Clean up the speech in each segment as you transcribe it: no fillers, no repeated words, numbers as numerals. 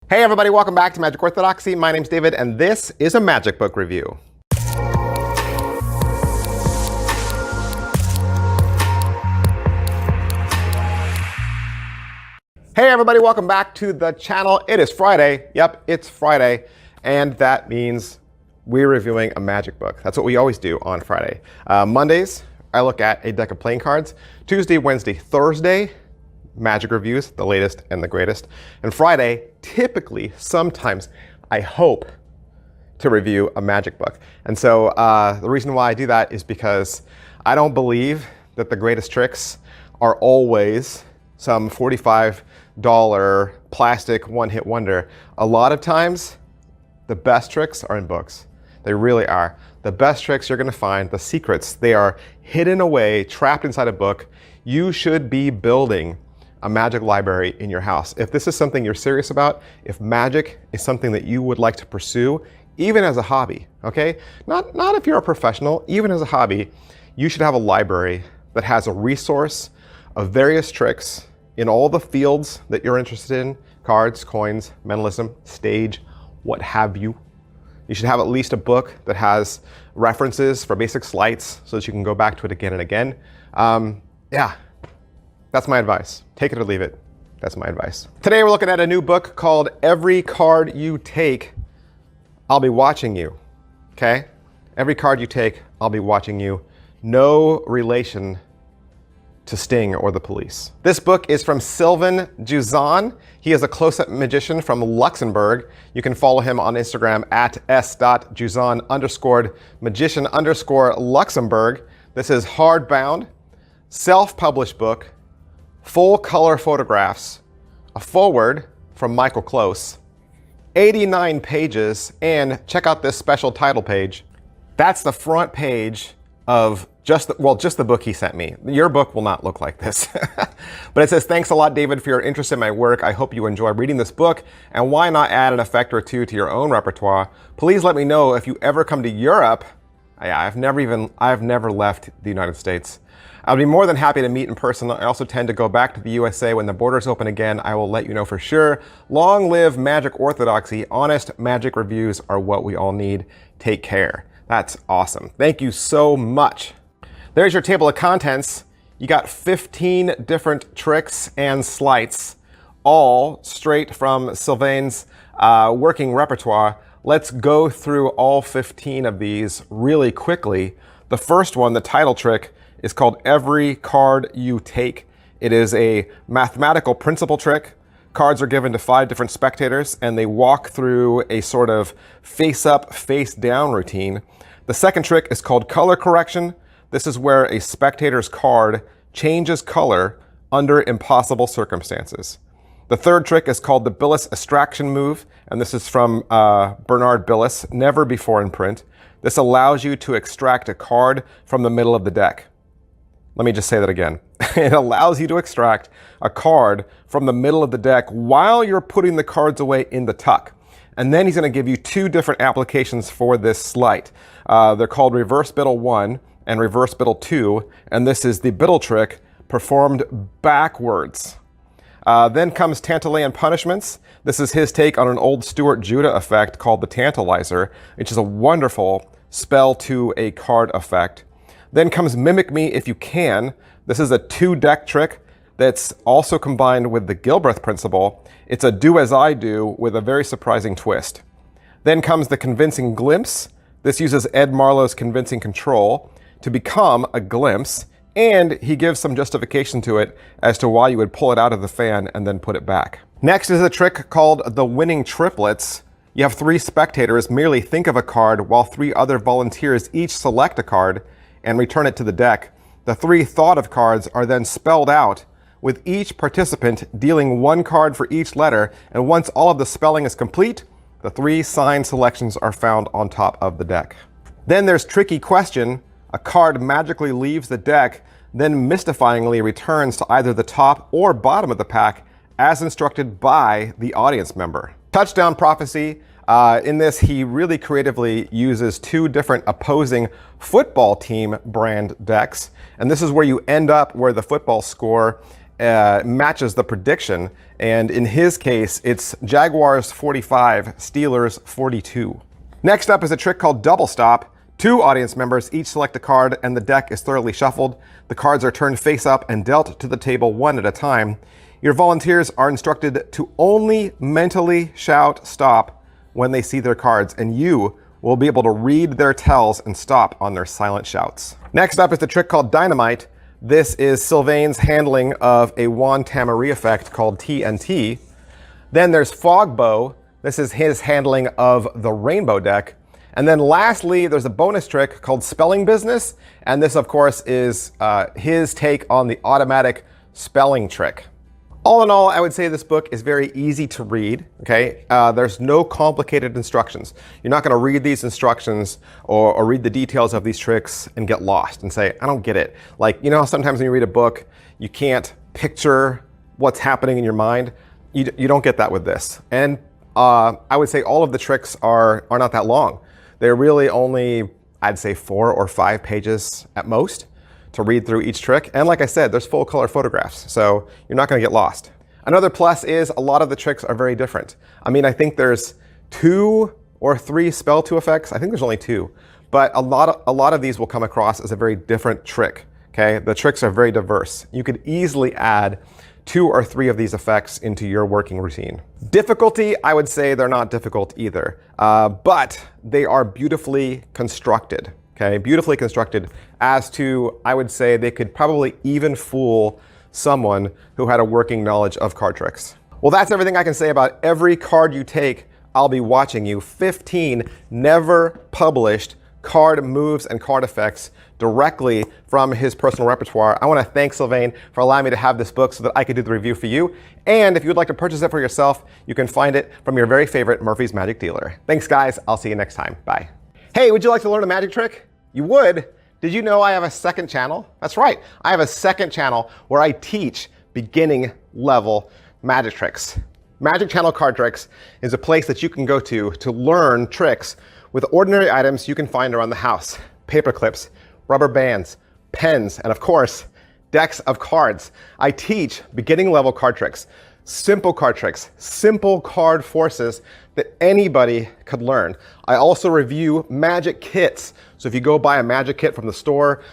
Hey everybody, welcome back to Magic Orthodoxy. My name's David, and this is a magic book review. Hey everybody, welcome back to the channel. It is Friday. Yep, it's Friday, and that means we're reviewing a magic book. That's what we always do on Friday. Mondays, I look at a deck of playing cards. Tuesday, Wednesday, Thursday, magic reviews, the latest and the greatest. And Friday, typically, sometimes, I hope to review a magic book. And so the reason why I do that is because I don't believe that the greatest tricks are always some $45 plastic one-hit wonder. A lot of times, the best tricks are in books. They really are. The best tricks you're going to find, the secrets, they are hidden away, trapped inside a book. You should be building a magic library in your house. If this is something you're serious about, if magic is something that you would like to pursue, even as a hobby, okay? Not if you're a professional, even as a hobby, you should have a library that has a resource of various tricks in all the fields that you're interested in, cards, coins, mentalism, stage, what have you. You should have at least a book that has references for basic sleights so that you can go back to it again and again. Yeah. That's my advice. Take it or leave it. That's my advice. Today we're looking at a new book called Every Card You Take, I'll Be Watching You. Okay? Every card you take, I'll be watching you. No relation to Sting or the police. This book is from Sylvain Juzan. He is a close-up magician from Luxembourg. You can follow him on Instagram at s.juzan_magician_Luxembourg. This is hardbound, self-published book, full color photographs, a foreword from Michael Close, 89 pages, and check out this special title page. That's the front page of just the book he sent me. Your book will not look like this. But it says, "Thanks a lot, David, for your interest in my work. I hope you enjoy reading this book, and why not add an effect or two to your own repertoire? Please let me know if you ever come to Europe." Yeah, I've never left the United States. I'll be more than happy to meet in person. I also tend to go back to the USA when the borders open again. I will let you know for sure. Long live Magic Orthodoxy. Honest magic reviews are what we all need. Take care. That's awesome. Thank you so much. There's your table of contents. You got 15 different tricks and sleights, all straight from Sylvain's working repertoire. Let's go through all 15 of these really quickly. The first one, the title trick, is called Every Card You Take. It is a mathematical principle trick. Cards are given to 5 different spectators, and they walk through a sort of face-up, face-down routine. The second trick is called color correction. This is where a spectator's card changes color under impossible circumstances. The third trick is called the Billis extraction move, and this is from Bernard Billis, never before in print. This allows you to extract a card from the middle of the deck. Let me just say that again. It allows you to extract a card from the middle of the deck while you're putting the cards away in the tuck. And then he's going to give you 2 different applications for this sleight. They're called reverse biddle 1 and reverse biddle 2, and this is the biddle trick performed backwards. Then comes Tantalian punishments. This is his take on an old Stuart Judah effect called the Tantalizer, which is a wonderful spell to a card effect. Then comes Mimic Me If You Can. This is a 2-deck trick that's also combined with the Gilbreth principle. It's a do as I do with a very surprising twist. Then comes the Convincing Glimpse. This uses Ed Marlowe's Convincing Control to become a glimpse, and he gives some justification to it as to why you would pull it out of the fan and then put it back. Next is a trick called the Winning Triplets. You have 3 spectators merely think of a card while 3 other volunteers each select a card and return it to the deck. The 3 thought of cards are then spelled out, with each participant dealing 1 card for each letter, and once all of the spelling is complete, the 3 signed selections are found on top of the deck. Then there's Tricky Question. A card magically leaves the deck, then mystifyingly returns to either the top or bottom of the pack as instructed by the audience member. Touchdown Prophecy. In this, he really creatively uses 2 different opposing football team brand decks. And this is where you end up where the football score matches the prediction. And in his case, it's Jaguars 45, Steelers 42. Next up is a trick called double stop. 2 audience members each select a card and the deck is thoroughly shuffled. The cards are turned face up and dealt to the table one at a time. Your volunteers are instructed to only mentally shout stop when they see their cards, and you will be able to read their tells and stop on their silent shouts. Next up is the trick called dynamite. This is Sylvain's handling of a Juan Tamari effect called TNT. Then there's fog bow. This is his handling of the rainbow deck. And then lastly, there's a bonus trick called spelling business. And this, of course, is his take on the automatic spelling trick. All in all, I would say this book is very easy to read, okay? There's no complicated instructions. You're not gonna read these instructions or read the details of these tricks and get lost and say, I don't get it. Like, you know how sometimes when you read a book, you can't picture what's happening in your mind? You don't get that with this. And I would say all of the tricks are not that long. They're really only, I'd say 4 or 5 pages at most to read through each trick. And like I said, there's full color photographs, so you're not gonna get lost. Another plus is a lot of the tricks are very different. I mean, I think there's 2 or 3 spell 2 effects. I think there's only 2, but a lot of these will come across as a very different trick, okay? The tricks are very diverse. You could easily add 2 or 3 of these effects into your working routine. Difficulty, I would say they're not difficult either, but they are beautifully constructed. Okay, beautifully constructed as to, I would say they could probably even fool someone who had a working knowledge of card tricks. Well, that's everything I can say about every card you take. I'll be watching you. 15 never published card moves and card effects directly from his personal repertoire. I want to thank Sylvain for allowing me to have this book so that I could do the review for you. And if you would like to purchase it for yourself, you can find it from your very favorite Murphy's Magic dealer. Thanks, guys. I'll see you next time. Bye. Hey, would you like to learn a magic trick? You would? Did you know I have a second channel? That's right. I have a second channel where I teach beginning level magic tricks. Magic Channel Card Tricks is a place that you can go to learn tricks with ordinary items you can find around the house. Paper clips, rubber bands, pens, and of course, decks of cards. I teach beginning level card tricks, simple card tricks, simple card forces that anybody could learn. I also review magic kits. So if you go buy a magic kit from the store,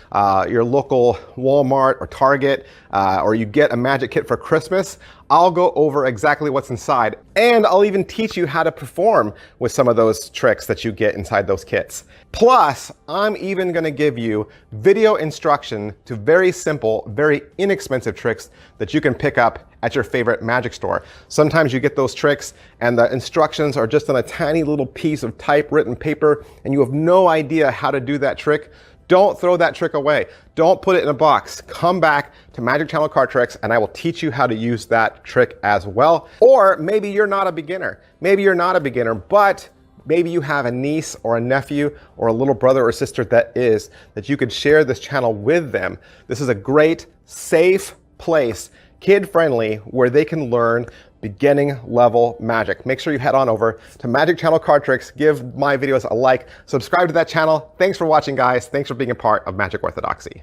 your local Walmart or Target, or you get a magic kit for Christmas, I'll go over exactly what's inside. And I'll even teach you how to perform with some of those tricks that you get inside those kits. Plus, I'm even gonna give you video instruction to very simple, very inexpensive tricks that you can pick up at your favorite magic store. Sometimes you get those tricks and the instructions are just on a tiny little piece of typewritten paper and you have no idea how to do that trick. Don't throw that trick away. Don't put it in a box. Come back to Magic Channel Card Tricks and I will teach you how to use that trick as well. Or maybe you're not a beginner. Maybe you're not a beginner, but maybe you have a niece or a nephew or a little brother or sister that you could share this channel with them. This is a great, safe place, kid-friendly, where they can learn beginning level magic. Make sure you head on over to Magic Channel Card Tricks, give my videos a like, subscribe to that channel. Thanks for watching, guys. Thanks for being a part of Magic Orthodoxy.